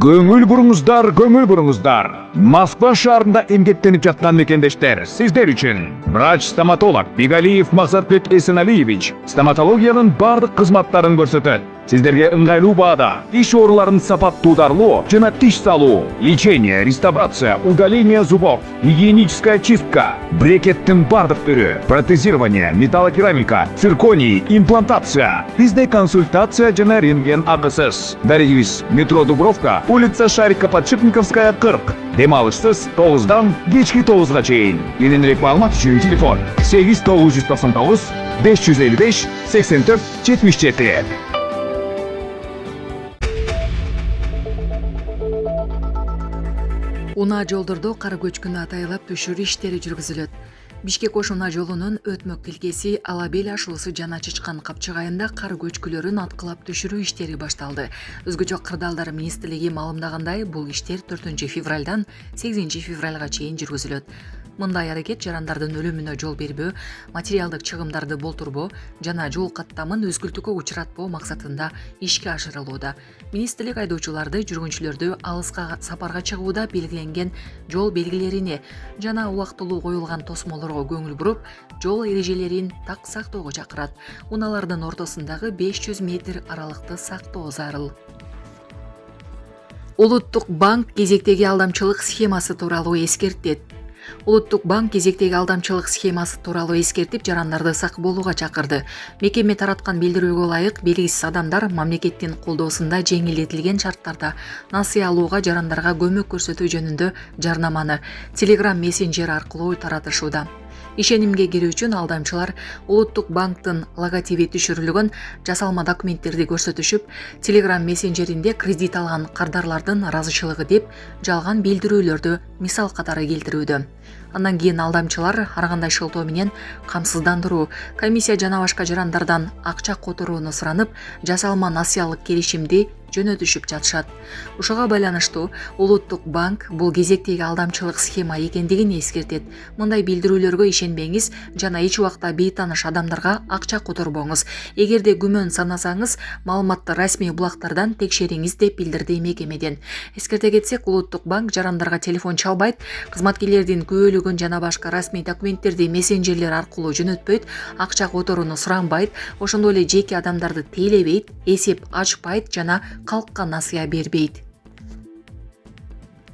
Көңүл буруңуздар. Москва шаарында эмгектенип жаткан мекендештер, сиздер үчүн. Врач-стоматолог Бигалиев Максатбек Эсеналиевич стоматологиянын бардык кызматтарын көрсөтөт. Сиздерге ыңгайлуу баада тиш ооруларын сапаттуударлоо жана тиш салуу, лечение, реставрация, удаление зубов, гигиеническая чистка, брекеттин бардык түрү, протезирование, металлокерамика, цирконий, имплантация. Бизде консультация жана рентген акысыз. Дарегибиз: метро Дубровка, улица Шарика-Подшипниковская, 40. Дем алышсыз 9-дан кечки 9-га чейин. Кененирээк маалымат үчүн телефон 8999 555 84 77. Унаа жолдордо кар көчкүнү атайлап түшүрүү иштери жүргүзүлөт. Бишкек-Ош унаа жолунун өтмөк тилкеси Алабел ашуусу жана Чычкан капчыгайында кар көчкүлөрүн аткылап түшүрүү иштери башталды. Өзгөчө кырдаалдар министрлиги маалымдагандай, бул иштер 4-февралдан 8-февралга чейин жүргүзүлөт. Мындай аракет жарандардын өлүмүнө жол бербөө, материалдык чыгымдарды болтурбоо жана жол каттамын өзгүлтүүгө учуратпоо максатында ишке ашырылууда. Министрлик айдоочуларды, жүргүнчүлөрдү алыска сапарга чыгууда белгиленген жол белгилерине жана убактылуу коюлган тосмолорго көңүл буруп, жол эрежелерин так сактоого чакырат. Унаалардын ортосундагы 500 метр аралыкты сактоо зарыл. Улуттук банк кезектеги алдамчылык схемасы тууралуу эскертет. Улуттук банк кезектеги алдамчылык схемасы тууралуу эскертип, жарандарды сак болууга чакырды. Мекеме тараткан билдирүүгө ылайык, белгисиз адамдар мамлекеттин колдоосунда жеңилдетилген шарттарда насыя алууга жарандарга көмөк көрсөтүү жөнүндө жарнаманы Telegram мессенджер аркылуу таратышууда. Ишенимге кирүү үчүн алдамчылар Улуттук банктын логотиби түшүрүлгөн жасалма документтерди көрсөтүшүп, Telegram мессенджеринде кредит алган кардарлардын ыраазычылыгы деп жалган билдирүүлөрдү мисал катары келтирүүдө. Андан кийин алдамчылар ар кандай шылтоо менен камсыздандыруу, комиссия жана башка жарандардан акча которууну суранып, жасалма насыялык келишимди жөнөтүшүп жатышат. Ушуга байланыштуу Улуттук банк бул кезектеги алдамчылык схема экендигин эскертет. Мындай билдирүүлөргө ишенбеңиз жана эч убакта бейтааныш адамдарга акча которбоңуз. Эгерде күмөн санасаңыз, маалыматты расмий булактардан текшериңиз деп билдирди мекемеден. Эскерте кетсек, Улуттук банк жарандарга телефон чалбайт, кызматкерлердин күбөлүгүн жана башка расмий документтерди мессенджерлер аркылуу жөнөтпөйт, акча которууну суранбайт, ошондой эле жеке адамдарды тейлебейт, эсеп ачпайт жана калкка насыя бербейт.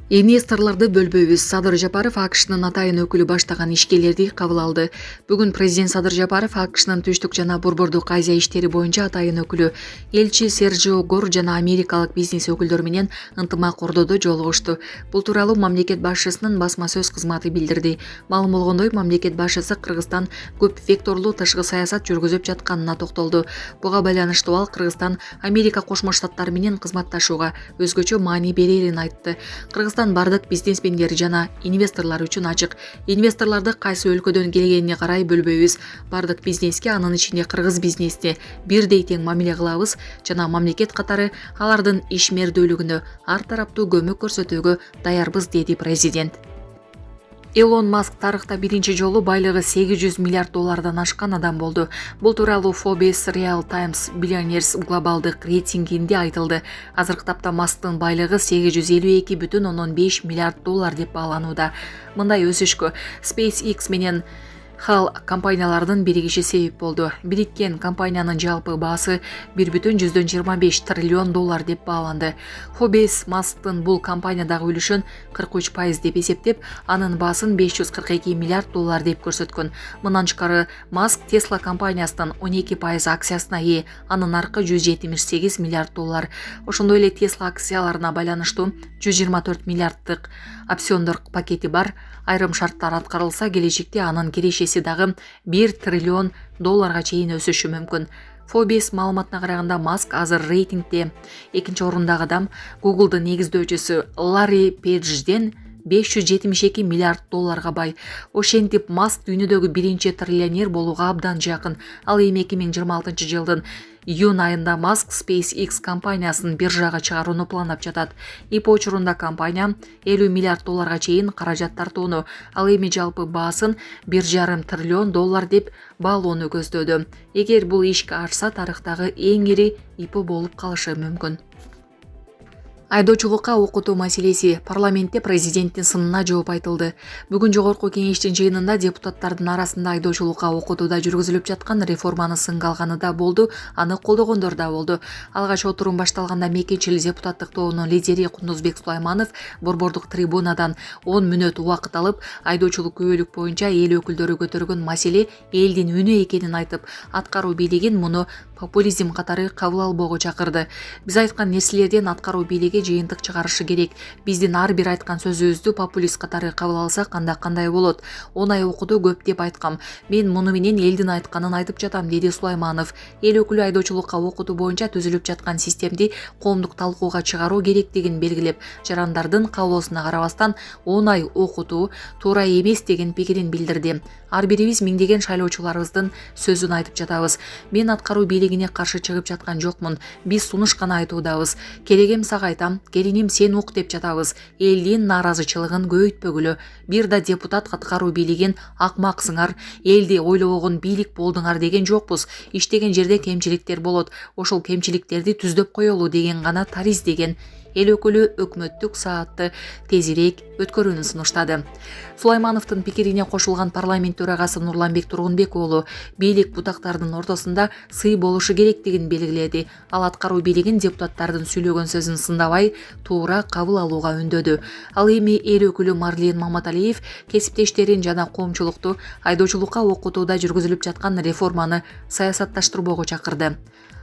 Инвесторлорду бөлбөйбүз. Садыр Жапаров АКШнын атайын өкүлү баштаган ишкерлерди кабыл алды. Бүгүн президент Садыр Жапаров АКШнын Түштүк жана Борбордук Азия иштери боюнча атайын өкүлү элчи Серджио Гор жана америкалык бизнес өкүлдөрү менен ынтымак ордодо жолугушту. Бул тууралуу мамлекет башчысынын басма сөз кызматы билдирди. Маалым болгондой, мамлекет башчысы Кыргызстан көп векторлуу тышкы саясат жүргүзүп жатканына токтолду. Буга байланыштуу ал Кыргызстан Америка Кошмо Штаттары менен кызматташууга өзгөчө маани берерин айтты. Кыргызстан бардык бизнесмендер жана инвесторлор үчүн ачык. Инвесторлорду кайсы өлкөдөн келгенине карай бөлбөйбүз. Бардык бизнеске, анын ичинде кыргыз бизнесине бирдей тең мамиле кылабыз жана мамлекет катары алардын ишмердүүлүгүнө ар тараптуу көмөк көрсөтүүгө даярбыз, деди президент. Илон Маск тарыхта биринчи жолу байлыгы 800 миллиард доллардан ашкан адам болду. Бул тууралуу Forbes Real Times Billionaires глобалдык рейтингинде айтылды. Азыркы тапта Масктын байлыгы 852,5 миллиард доллар деп бааланууда. Мындай өсүшкө SpaceX менен HAL компаниялардын биригиши себеп болду. Бириккен компаниянын жалпы баасы 1,25 триллион доллар деп бааланды. Forbes Масктын бул компаниядагы үлүшүн 43% деп эсептеп, анын баасын 542 миллиард доллар деп көрсөткөн. Мындан тышкары Маск Tesla компаниясынын 12% акциясына ээ, анын наркы 178 миллиард доллар. Ошондой эле Tesla акцияларына байланыштуу 124 миллиарддык опциондор пакети бар. Айрым шарттар аткарылса, келечекте анын кирешеси дагы 1 триллион долларга чейин өсүшү мүмкүн. Forbes маалыматына караганда, Маск азыр рейтингде экинчи орундагы адам Google'дын негиздөөчүсү Ларри Пейджден 572 миллиард долларга бай. Ошентип Маск дүйнөдөгү биринчи триллионер болууга абдан жакын. Ал эми 2026 жылдын июнь айында Маск SpaceX компаниясын биржага чыгарууну пландап жатат. IPO учурунда компания 50 миллиард долларга чейин каражат тартууну, ал эми жалпы баасын 1,5 триллион доллар деп баалоону көздөдү. Эгер бул ишке ашса, тарыхтагы эң ири IPO болуп калышы мүмкүн. Айдоочулукка окутуу маселеси парламентте президенттин сынына жооп айтылды. Бүгүн жогорку кеңештин жыйынында депутаттардын арасында айдоочулукка окутууда жүргүзүлүп жаткан реформаны сынга алганы да болду, аны колдогондор да болду. Алгач отурум башталганда мекенчил депутаттык тобунун лидери Кундузбек Сулайманов борбордук трибунадан 10 мүнөт убакыт алып, айдоочулук күбөлүк боюнча эл өкүлдөрү көтөргөн маселе элдин үнү экенин айтып, аткаруу бийлигин муну популизм катары кабыл албоого чакырды. Биз айткан нерселерден аткаруу бийлиги жыйынтык чыгарышы керек. Биздин ар бир айткан сөзүбүздү популист катары кабыл алсак анда кандай болот? Оңай окуду көп деп айткам. Мен муну менен элдин айтканын айтып жатам, деди Сулайманов. Эл өкүлү айдоочулукка окутуу боюнча түзүлүп жаткан системди коомдук талкууга чыгаруу керектигин белгилеп, жарандардын каалоосуна карабастан оңай окутуу туура эмес деген пикирин билдирди. Ар бирибиз миңдеген шайлоочуларыбыздын сөзүн айтып жатабыз. Мен аткаруу бийлигине каршы чыгып жаткан жокмун. Биз сунуш гана айтуудабыз. Керегем сага айтам, келиним сен ук деп жатабыз. Элдин нааразычылыгын көбөйтпөгүлө. Бир да депутат аткаруу бийлигин акмаксыңар, элди ойлобогон бийлик болдуңар деген жокпуз. Иштеген жерде кемчиликтер болот. Ошол кемчиликтерди түздөп коелу деген гана тариз деген. Эл өкүлү өкмөттүк саатты тезирээк өткөрүүнү сунуштады. Сулаймановдун пикирине кошулган парламент төрагасы Нурланбек Тургунбек уулу бийлик бутактардын ортосунда сый болушу керектигин белгиледи. Ал аткаруу бийлигин депутаттардын сүйлөгөн сөзүн сындабай, туура кабыл алууга үндөдү. Ал эми эл өкүлү Марлен Маматалиев кесиптештерин жана коомчулукту айдоочулукка окутууда жүргүзүлүп жаткан реформаны саясатташтырбоого чакырды.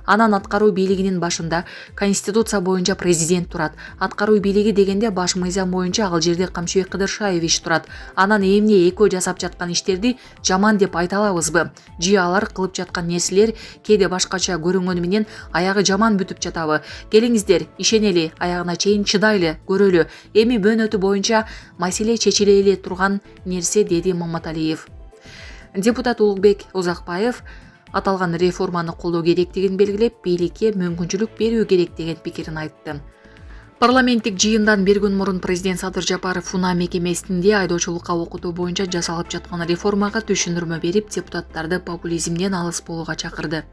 Анан аткаруу бийлигинин башында Конституция боюнча президент турат. Аткаруу бийлиги дегенде баш мыйзам боюнча ал жерде Камчыбек Кыдыршаевич турат. Анан эмне экөө жасап жаткан иштерди жаман деп айта алабызбы? Же алар кылып жаткан нерселер кээде башкача көрүнгөнү менен аягы жаман бүтүп жатабы? Келиңиздер, ишенели, аягына чейин чыдайлы, көрөлү. Эми бөөнөтү боюнча маселе чечиле эле турган нерсе, деди Маматалиев. Депутат Улукбек Узакбаев аталган реформаны колдоо керектигин белгилеп, бийликке мүмкүнчүлүк берүү керек деген пикирин айтты. Парламенттик жыйындан бир күн мурун президент Садыр Жапаров Фуна мекемесинде айдоочулукка окутуу боюнча жасалып жаткан реформага түшүндүрмө берип, депутаттарды популизмден алыс болууга чакырды.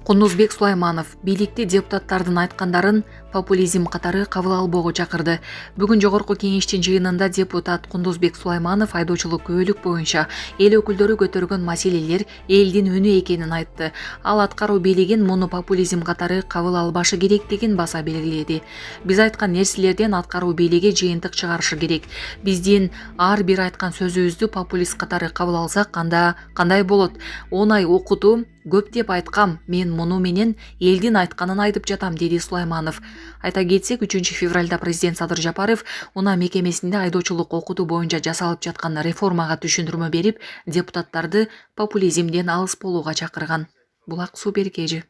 Кундузбек Сулайманов бийликти депутаттардын айткандарын популизм катары кабыл албоого чакырды. Бүгүн жогорку кеңештин жыйынында депутат Кундузбек Сулайманов айдоочулук күбөлүк боюнча эл өкүлдөрү көтөргөн маселелер элдин үнү экенин айтты. Ал аткаруу бийлигин муну популизм катары кабыл албашы керектигин баса белгиледи. Биз айткан нерселерден аткаруу бийлиги жыйынтык чыгарышы керек. Биздин ар бир айткан сөзүбүздү популист катары кабыл алсак анда кандай болот? Оңай окутуу көп деп айткам. Мен муну менен элдин айтканын айтып жатам, деди Сулайманов. Айта кетсек, 3 февралда президент Садыр Жапаров Уна мекемесинде айдоочулук окутуу боюнча жасалып жаткан реформага түшүндүрмө берип, депутаттарды популизмден алыс болууга чакырган. Булак Суу Беркежи.